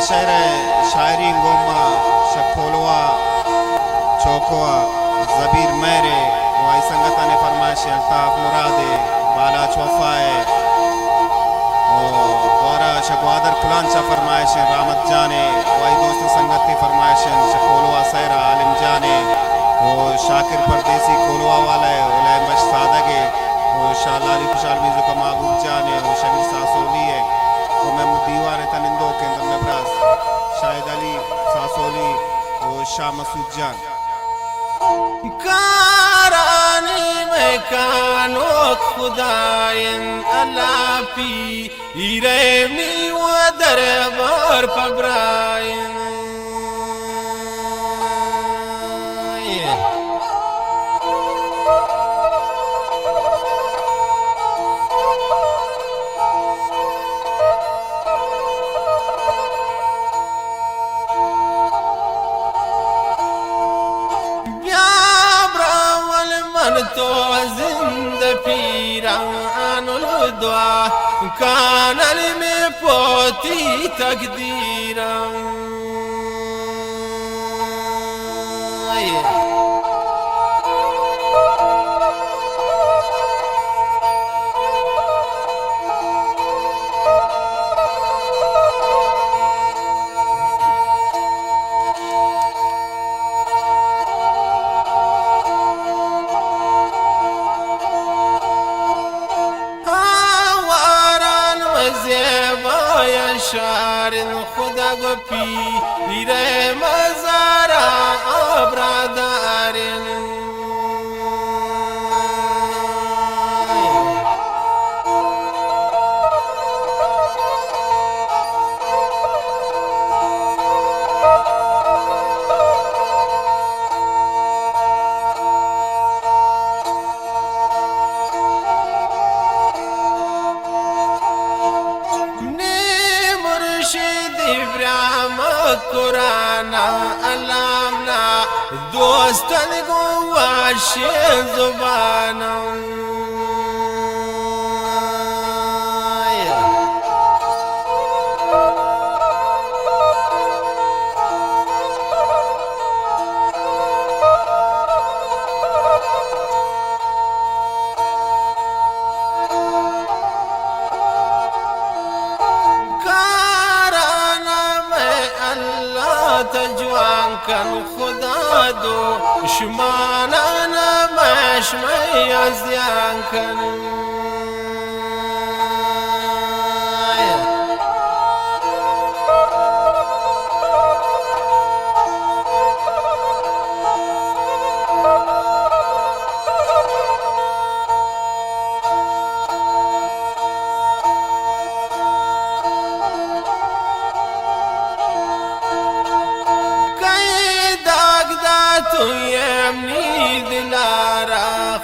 شعر شاعری گوما شکولوا چوکوا زبیر میرے وائی سنگتا نے فرمائش الطاف مرادے بالا چوفائے دورا شکوادر کلانچا فرمائش رحمت جانے وائی دوست سنگتی فرمائش شکولوا سیرا عالم جانے شاکر پردیسی کولوا والے اولے مش سادگے شالالی خوشحال میزو کا محبوب جانے شمیر ساسولی ہے میں دیوان تنندو کے اندر نبراز شاہد علی ساسولی شاہ مسعود جان کارانی میں کانو خداین اللہ پی ایرمی و دربار پبرائن تو زند پیران الدعا کانل میں پوتی تقدیرم شار خدا گو پیر مزارا برادرین قرآن علامنا دوستن گواش زبانا تجوان کن خدا دو شمانا نمش می ازیان کن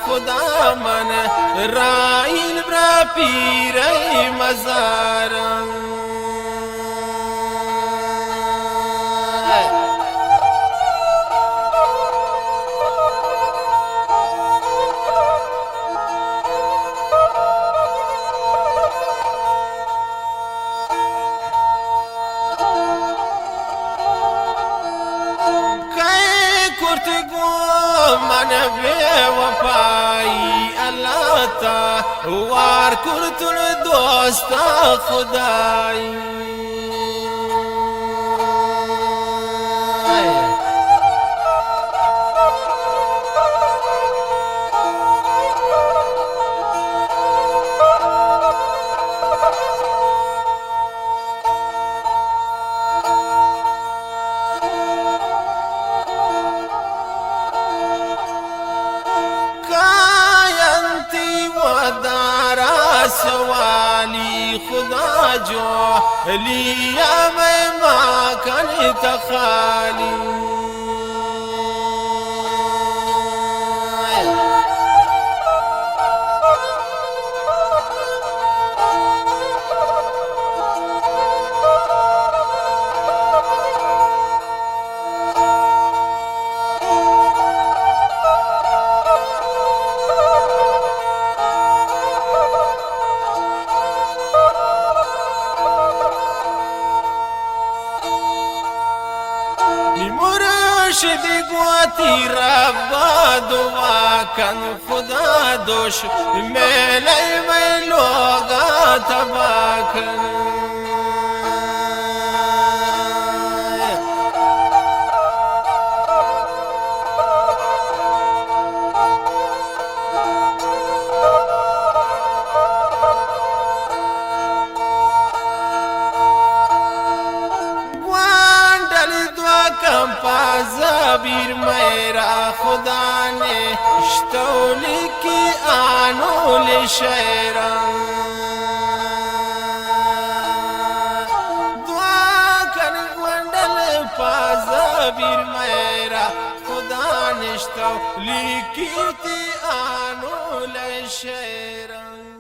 خدا من رائل برا پیر مزارم من بے وفائی اللہ تا وار کرتل دوستا خدائی سوالی خدا جو لیا میں ماں کن تخالی مرشدی گواتی ربا دعا کن خدا دوش میلی میلوگا تبا کن زبیر میرا خدا نے اشتولی کی آنول شیران دعا کر گوندل پا زبیر میرا خدا نے اشتولی کی آنول شیران